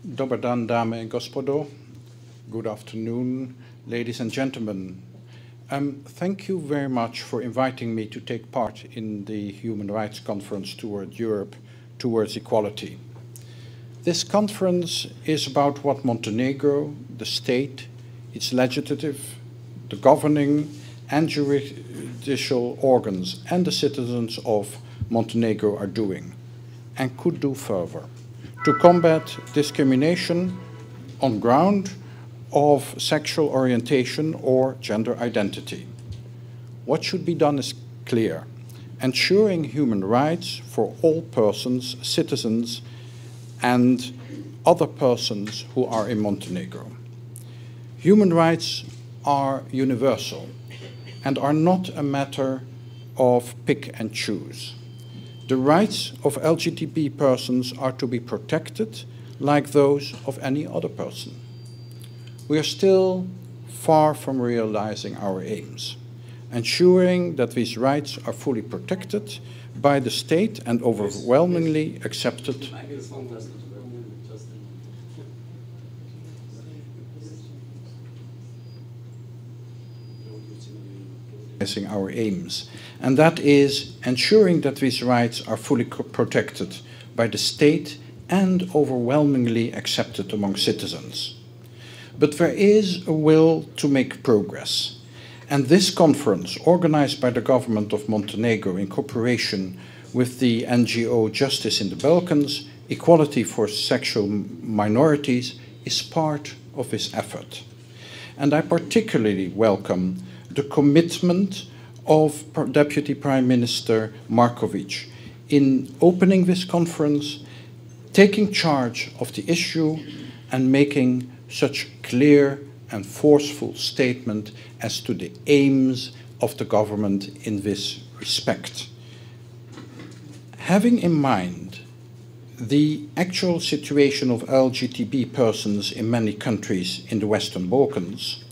Dobar dan, dame and gospodo. Good afternoon, ladies and gentlemen. Thank you very much for inviting me to take part in the Human Rights Conference Toward Europe, Towards Equality. This conference is about what Montenegro, the state, its legislative, the governing and judicial organs and the citizens of Montenegro are doing and could do further to combat discrimination on ground of sexual orientation or gender identity. What should be done is clear: ensuring human rights for all persons, citizens, and other persons who are in Montenegro. Human rights are universal and are not a matter of pick and choose. The rights of LGBT persons are to be protected like those of any other person. We are still far from realizing our aims, ensuring that these rights are fully protected by the state and overwhelmingly accepted. Our aims, and that is ensuring that these rights are fully protected by the state and overwhelmingly accepted among citizens. But there is a will to make progress, and this conference, organized by the government of Montenegro in cooperation with the NGO Justice in the Balkans, Equality for Sexual Minorities, is part of this effort. And I particularly welcome the commitment of Deputy Prime Minister Markovic in opening this conference, taking charge of the issue and making such clear and forceful statement as to the aims of the government in this respect. Having in mind the actual situation of LGTB persons in many countries in the Western Balkans,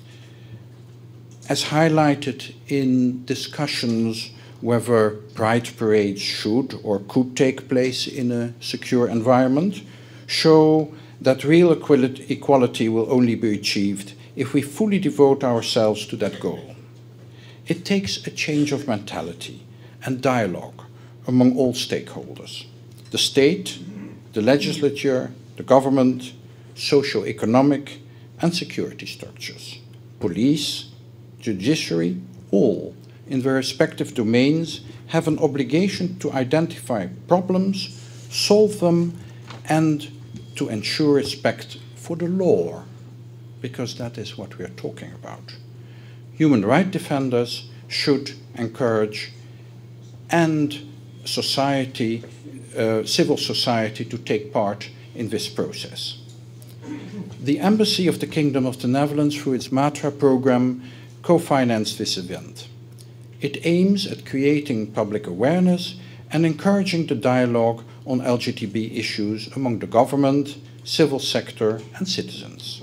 as highlighted in discussions whether pride parades should or could take place in a secure environment, show that real equality will only be achieved if we fully devote ourselves to that goal. It takes a change of mentality and dialogue among all stakeholders: the state, the legislature, the government, socio-economic and security structures, police, judiciary, all in their respective domains have an obligation to identify problems, solve them, and to ensure respect for the law, because that is what we are talking about. Human rights defenders should encourage and society, civil society to take part in this process. The Embassy of the Kingdom of the Netherlands, through its MATRA program, co-financed this event. It aims at creating public awareness and encouraging the dialogue on LGTB issues among the government, civil sector and citizens.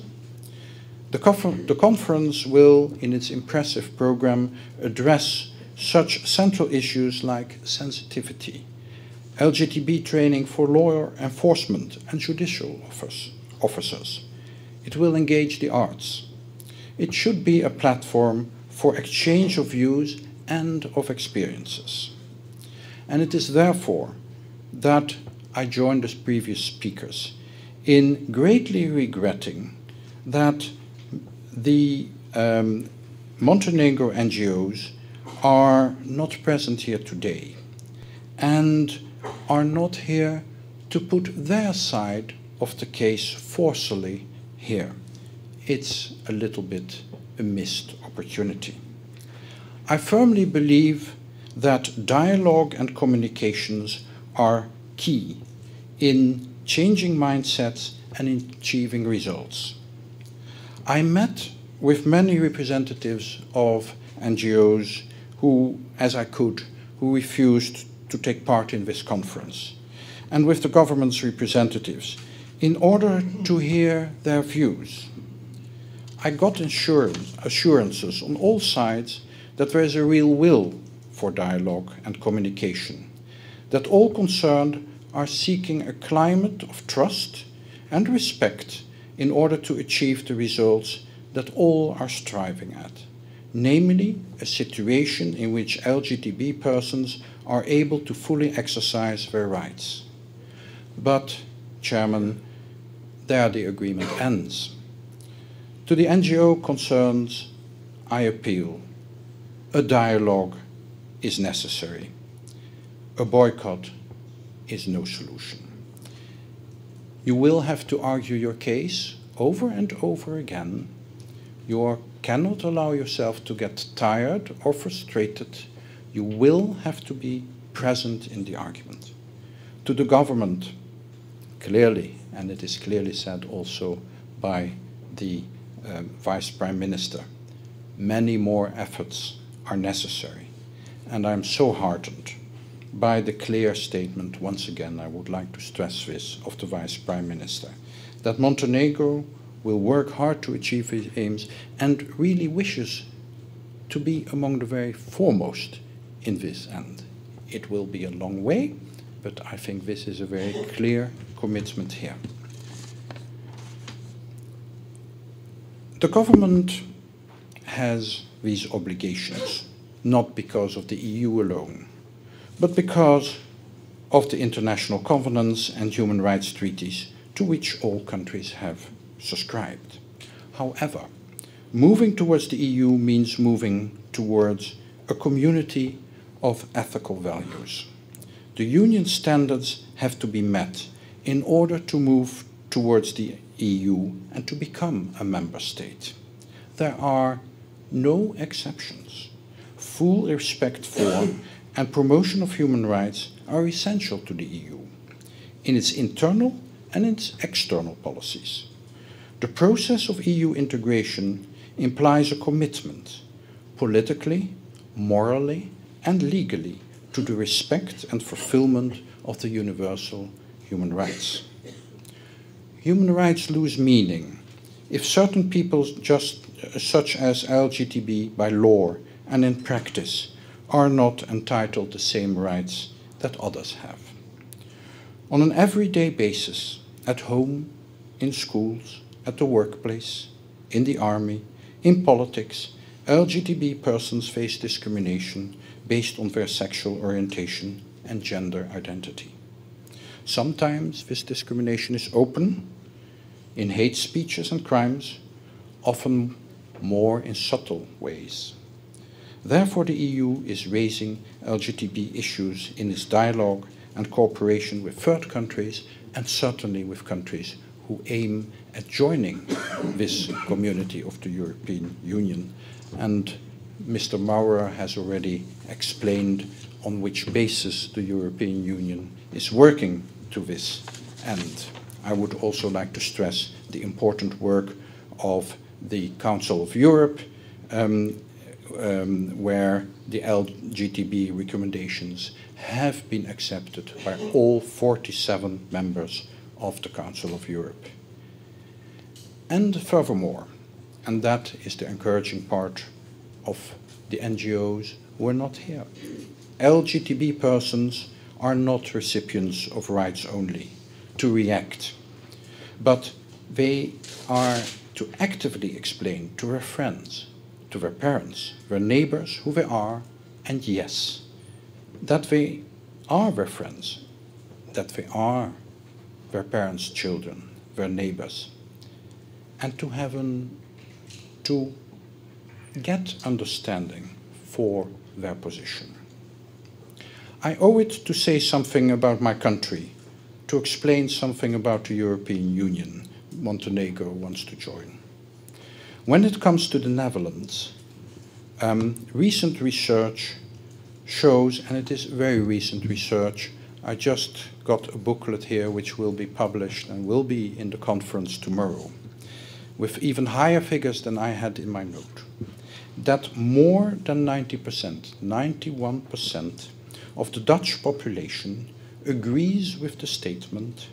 The conference will, in its impressive program, address such central issues like sensitivity, LGTB training for law enforcement and judicial officers. It will engage the arts. It should be a platform for exchange of views and of experiences. And it is therefore that I join the previous speakers in greatly regretting that the Montenegro NGOs are not present here today and are not here to put their side of the case forcefully here. It's a little bit a missed opportunity. I firmly believe that dialogue and communications are key in changing mindsets and in achieving results. I met with many representatives of NGOs who, as I could, who refused to take part in this conference, and with the government's representatives in order to hear their views. I got assurances on all sides that there is a real will for dialogue and communication, that all concerned are seeking a climate of trust and respect in order to achieve the results that all are striving at, namely a situation in which LGTB persons are able to fully exercise their rights. But, Chairman, there the agreement ends. To the NGO concerns, I appeal. A dialogue is necessary. A boycott is no solution. You will have to argue your case over and over again. You cannot allow yourself to get tired or frustrated. You will have to be present in the argument. To the government, clearly, and it is clearly said also by the Vice Prime Minister, many more efforts are necessary. And I'm so heartened by the clear statement, once again I would like to stress this, of the Vice Prime Minister, that Montenegro will work hard to achieve his aims and really wishes to be among the very foremost in this end. It will be a long way, but I think this is a very clear commitment here. The government has these obligations, not because of the EU alone, but because of the international covenants and human rights treaties to which all countries have subscribed. However, moving towards the EU means moving towards a community of ethical values. The Union standards have to be met in order to move towards the EU and to become a member state. There are no exceptions. Full respect for and promotion of human rights are essential to the EU in its internal and its external policies. The process of EU integration implies a commitment, politically, morally, and legally, to the respect and fulfillment of the universal human rights. Human rights lose meaning if certain people, such as LGTB, by law and in practice, are not entitled to the same rights that others have. On an everyday basis, at home, in schools, at the workplace, in the army, in politics, LGTB persons face discrimination based on their sexual orientation and gender identity. Sometimes this discrimination is open, in hate speeches and crimes, often more in subtle ways. Therefore, the EU is raising LGTB issues in its dialogue and cooperation with third countries, and certainly with countries who aim at joining this community of the European Union. And Mr. Maurer has already explained on which basis the European Union is working to this end. I would also like to stress the important work of the Council of Europe, where the LGTB recommendations have been accepted by all 47 members of the Council of Europe. And furthermore, and that is the encouraging part of the NGOs who are not here, LGTB persons are not recipients of rights only to react, but they are to actively explain to their friends, to their parents, their neighbors, who they are, and yes, that they are their friends, that they are their parents' children, their neighbors, and to get understanding for their position. I owe it to say something about my country, to explain something about the European Union Montenegro wants to join. When it comes to the Netherlands, recent research shows, and it is very recent research, I just got a booklet here which will be published and will be in the conference tomorrow, with even higher figures than I had in my note, that more than 90%, 91% of the Dutch population agrees with the statement,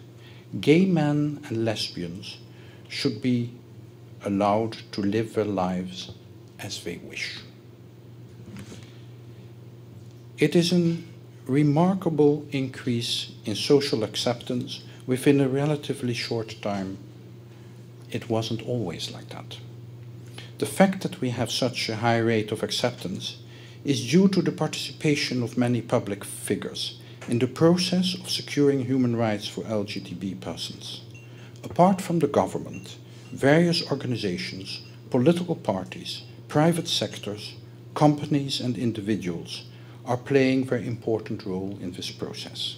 gay men and lesbians should be allowed to live their lives as they wish. It is a remarkable increase in social acceptance within a relatively short time, it wasn't always like that. The fact that we have such a high rate of acceptance is due to the participation of many public figures in the process of securing human rights for LGTB persons. Apart from the government, various organizations, political parties, private sectors, companies and individuals are playing a very important role in this process.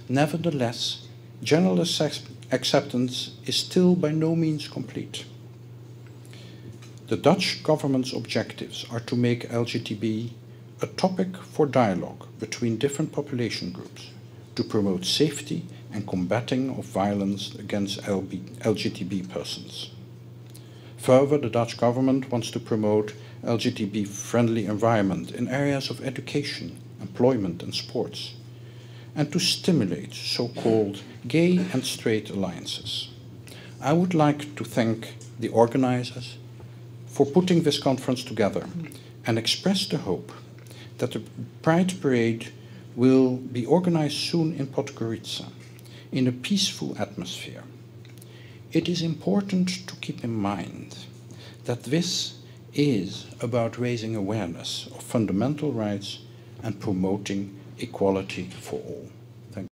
Nevertheless, general acceptance is still by no means complete. The Dutch government's objectives are to make LGTB a topic for dialogue between different population groups, to promote safety and combating of violence against LGTB persons. Further, the Dutch government wants to promote LGTB-friendly environment in areas of education, employment and sports, and to stimulate so-called gay and straight alliances. I would like to thank the organizers for putting this conference together and express the hope that the Pride Parade will be organized soon in Podgorica in a peaceful atmosphere. It is important to keep in mind that this is about raising awareness of fundamental rights and promoting equality for all.